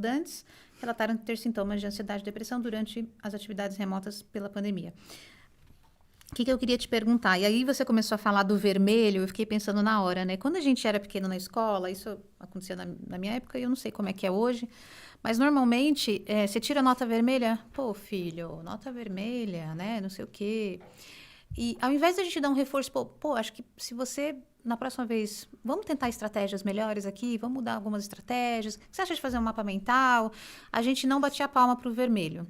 estudantes relataram ter sintomas de ansiedade e depressão durante as atividades remotas pela pandemia. O que eu queria te perguntar? E aí você começou a falar do vermelho, eu fiquei pensando na hora, né? Quando a gente era pequeno na escola, isso acontecia na minha época, eu não sei como é que é hoje, mas normalmente, você tira nota vermelha, pô, filho, nota vermelha, né? Não sei o quê. E ao invés de a gente dar um reforço, pô, acho que se você, na próxima vez, vamos tentar estratégias melhores aqui, vamos mudar algumas estratégias. O que você acha de fazer um mapa mental? A gente não batia a palma pro vermelho.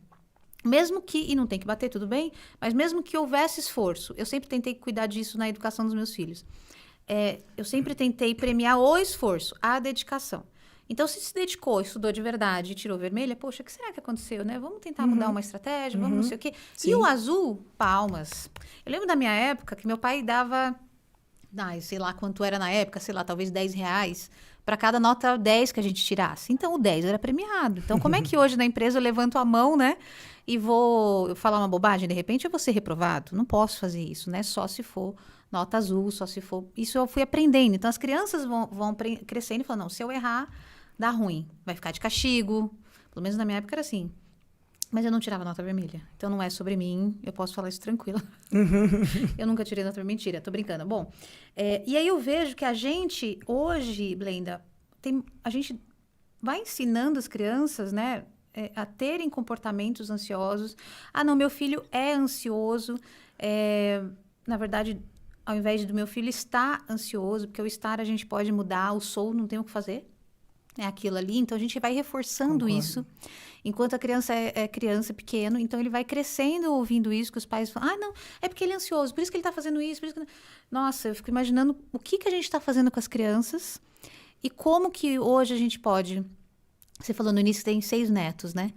Mesmo que, e não tem que bater, tudo bem, mas mesmo que houvesse esforço, eu sempre tentei cuidar disso na educação dos meus filhos. Eu sempre tentei premiar o esforço, a dedicação. Então, se dedicou, estudou de verdade e tirou vermelha, poxa, o que será que aconteceu, né? Vamos tentar mudar uma estratégia, vamos não sei o quê. Sim. E o azul, palmas. Eu lembro da minha época que meu pai dava, sei lá quanto era na época, sei lá, talvez R$10 para cada nota 10 que a gente tirasse. Então, o 10 era premiado. Então, como é que hoje na empresa eu levanto a mão, né? E vou falar uma bobagem, de repente eu vou ser reprovado? Não posso fazer isso, né? Só se for nota azul, só se for... Isso eu fui aprendendo. Então, as crianças vão crescendo e falando, não, se eu errar, dá ruim. Vai ficar de castigo. Pelo menos na minha época era assim. Mas eu não tirava nota vermelha. Então, não é sobre mim. Eu posso falar isso tranquilo. Eu nunca tirei nota vermelha. Mentira, tô brincando. Bom, e aí eu vejo que a gente, hoje, Blenda, a gente vai ensinando as crianças, né, a terem comportamentos ansiosos. Ah, não, meu filho é ansioso. Na verdade, ao invés do meu filho estar ansioso, porque o estar a gente pode mudar, o sou não tem o que fazer. É aquilo ali. Então, a gente vai reforçando isso. Enquanto a criança é criança, pequeno, então ele vai crescendo ouvindo isso, que os pais falam, ah, não, é porque ele é ansioso, por isso que ele está fazendo isso, por isso que... Nossa, eu fico imaginando o que a gente está fazendo com as crianças e como que hoje a gente pode... Você falou no início que tem 6 netos, né?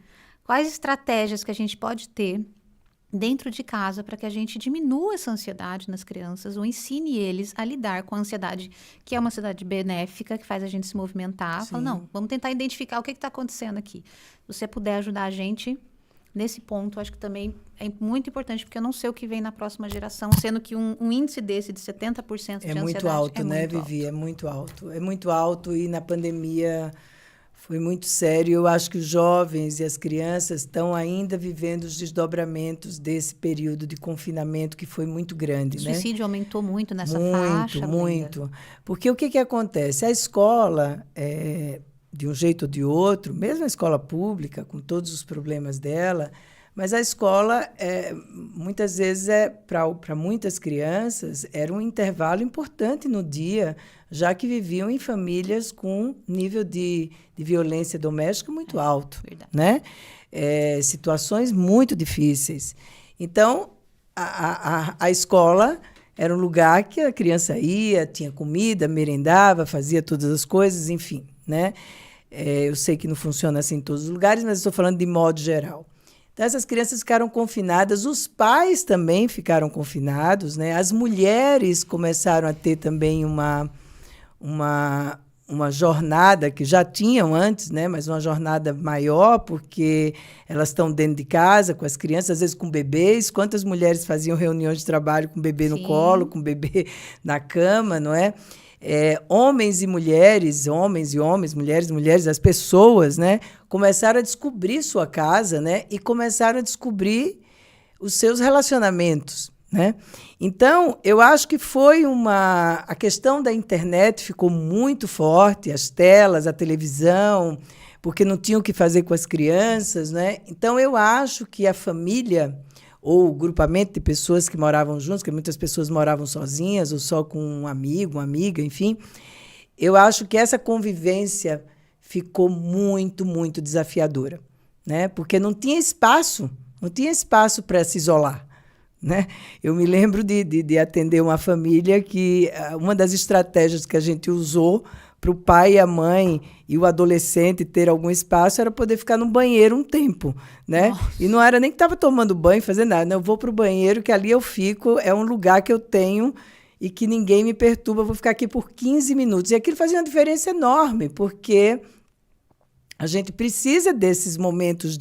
Quais estratégias que a gente pode ter dentro de casa para que a gente diminua essa ansiedade nas crianças ou ensine eles a lidar com a ansiedade, que é uma ansiedade benéfica, que faz a gente se movimentar. Fala, não, vamos tentar identificar o que está acontecendo aqui. Se você puder ajudar a gente nesse ponto, acho que também é muito importante, porque eu não sei o que vem na próxima geração, sendo que um índice desse de 70% de ansiedade muito alto, né, muito Vivi? alto. É muito alto. É muito alto e na pandemia... Foi muito sério. Eu acho que os jovens e as crianças estão ainda vivendo os desdobramentos desse período de confinamento que foi muito grande, O né? suicídio aumentou muito nessa faixa. Muito. Porque o que acontece? A escola, de um jeito ou de outro, mesmo a escola pública, com todos os problemas dela, mas a escola, muitas vezes, para muitas crianças, era um intervalo importante no dia, já que viviam em famílias com nível de violência doméstica muito alto, né? Situações muito difíceis. Então, a escola era um lugar que a criança ia, tinha comida, merendava, fazia todas as coisas, enfim, né? Eu sei que não funciona assim em todos os lugares, mas estou falando de modo geral. Então, essas crianças ficaram confinadas, os pais também ficaram confinados, né? As mulheres começaram a ter também uma jornada que já tinham antes, né? Mas uma jornada maior, porque elas estão dentro de casa com as crianças, às vezes com bebês. Quantas mulheres faziam reuniões de trabalho com o bebê no colo, com o bebê na cama, não é? Homens e mulheres, mulheres e mulheres, as pessoas, né, começaram a descobrir sua casa, né, e começaram a descobrir os seus relacionamentos, né? Então, eu acho que foi a questão da internet ficou muito forte, as telas, a televisão, porque não tinham o que fazer com as crianças, né? Então, eu acho que a família ou o grupamento de pessoas que moravam juntos, porque muitas pessoas moravam sozinhas ou só com um amigo, uma amiga, enfim. Eu acho que essa convivência ficou muito, muito desafiadora, né? Porque não tinha espaço para se isolar, né? Eu me lembro de atender uma família que uma das estratégias que a gente usou para o pai e a mãe e o adolescente ter algum espaço era poder ficar no banheiro um tempo, né? Nossa. E não era nem que estava tomando banho, fazendo nada. Não, eu vou para o banheiro, que ali eu fico, é um lugar que eu tenho e que ninguém me perturba, eu vou ficar aqui por 15 minutos. E aquilo fazia uma diferença enorme, porque a gente precisa desses momentos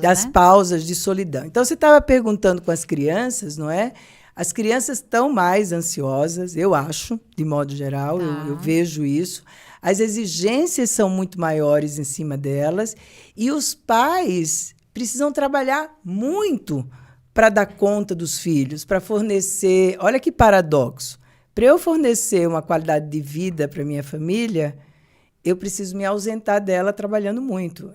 das pausas de solidão. Então, você estava perguntando com as crianças, não é? As crianças estão mais ansiosas, eu acho, de modo geral, eu vejo isso. as exigências são muito maiores em cima delas e os pais precisam trabalhar muito para dar conta dos filhos, para fornecer... Olha que paradoxo. Para eu fornecer uma qualidade de vida para minha família, eu preciso me ausentar dela trabalhando muito.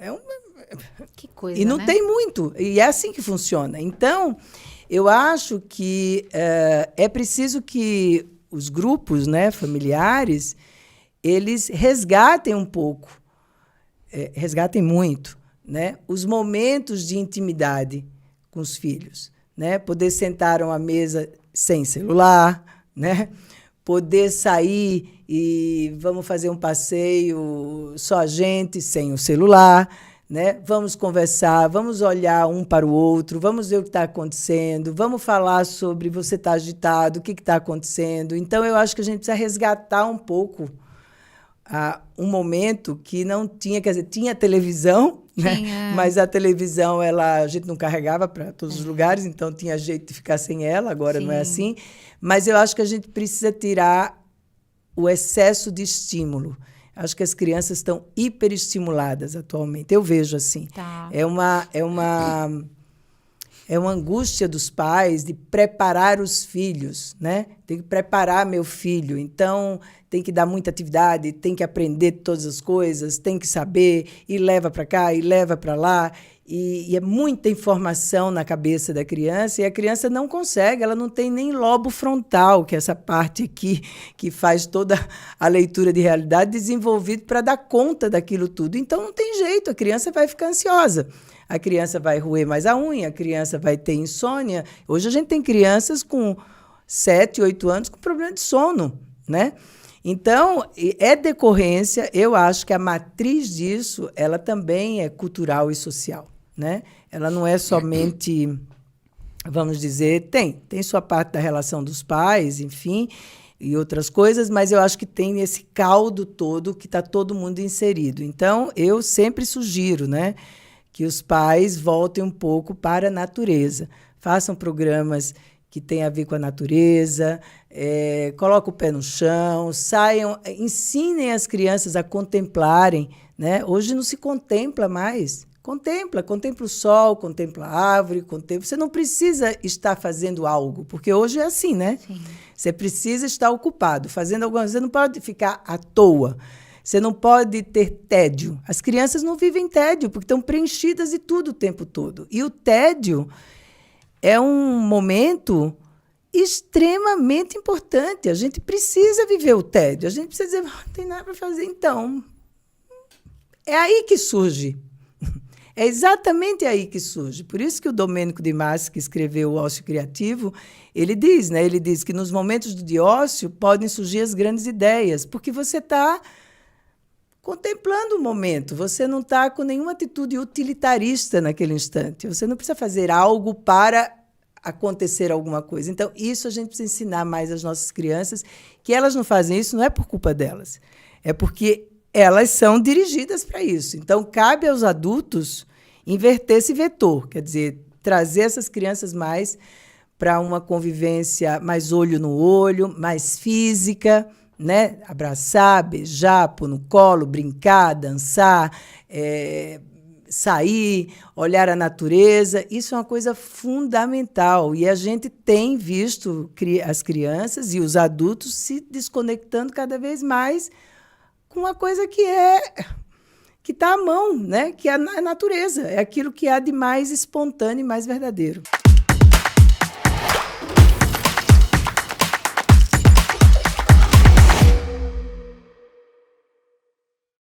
Que coisa, e não né? tem muito. E é assim que funciona. Então, eu acho que é preciso que os grupos, né, familiares, eles resgatem um pouco, resgatem muito, né, os momentos de intimidade com os filhos, né? Poder sentar a uma mesa sem celular, né? Poder sair e vamos fazer um passeio só a gente, sem o celular, né? Vamos conversar, vamos olhar um para o outro, vamos ver o que está acontecendo, vamos falar sobre você estar agitado, o que está acontecendo. Então, eu acho que a gente precisa resgatar um pouco um momento que não tinha, quer dizer, tinha televisão, né? Mas a televisão a gente não carregava para todos os lugares, então tinha jeito de ficar sem ela, agora não é assim. Mas eu acho que a gente precisa tirar o excesso de estímulo. Acho que as crianças estão hiperestimuladas atualmente. Eu vejo assim. Tá. É uma angústia dos pais de preparar os filhos, né? Tem que preparar meu filho. Então, tem que dar muita atividade, tem que aprender todas as coisas, tem que saber, e leva para cá, e leva para lá. E é muita informação na cabeça da criança, e a criança não consegue, ela não tem nem lobo frontal, que é essa parte aqui que faz toda a leitura de realidade, desenvolvido para dar conta daquilo tudo. Então, não tem jeito, a criança vai ficar ansiosa. A criança vai roer mais a unha, a criança vai ter insônia. Hoje a gente tem crianças com 7, 8 anos com problema de sono, né? Então, é decorrência, eu acho que a matriz disso, ela também é cultural e social, né? Ela não é somente, vamos dizer, tem sua parte da relação dos pais, enfim, e outras coisas, mas eu acho que tem esse caldo todo que está todo mundo inserido. Então, eu sempre sugiro, né, que os pais voltem um pouco para a natureza, façam programas que têm a ver com a natureza, coloquem o pé no chão, saiam, ensinem as crianças a contemplarem, né? Hoje não se contempla mais. Contempla o sol, contempla a árvore, Você não precisa estar fazendo algo, porque hoje é assim, né? Sim. Você precisa estar ocupado, fazendo alguma coisa. Você não pode ficar à toa. Você não pode ter tédio. As crianças não vivem tédio, porque estão preenchidas de tudo o tempo todo. E o tédio é um momento extremamente importante. A gente precisa viver o tédio. A gente precisa dizer, não tem nada para fazer. Então, é aí que surge. É exatamente aí que surge. Por isso que o Domênico de Masi, que escreveu O Ócio Criativo, ele diz, né? Ele diz que nos momentos de ócio podem surgir as grandes ideias, porque você está contemplando o momento, você não está com nenhuma atitude utilitarista naquele instante. Você não precisa fazer algo para acontecer alguma coisa. Então, isso a gente precisa ensinar mais às nossas crianças, que elas não fazem isso, não é por culpa delas, é porque elas são dirigidas para isso. Então, cabe aos adultos inverter esse vetor, quer dizer, trazer essas crianças mais para uma convivência mais olho no olho, mais física, né? Abraçar, beijar, pôr no colo, brincar, dançar, sair, olhar a natureza. Isso é uma coisa fundamental. E a gente tem visto as crianças e os adultos se desconectando cada vez mais com uma coisa que está à mão, né? Que é a natureza. É aquilo que há de mais espontâneo e mais verdadeiro.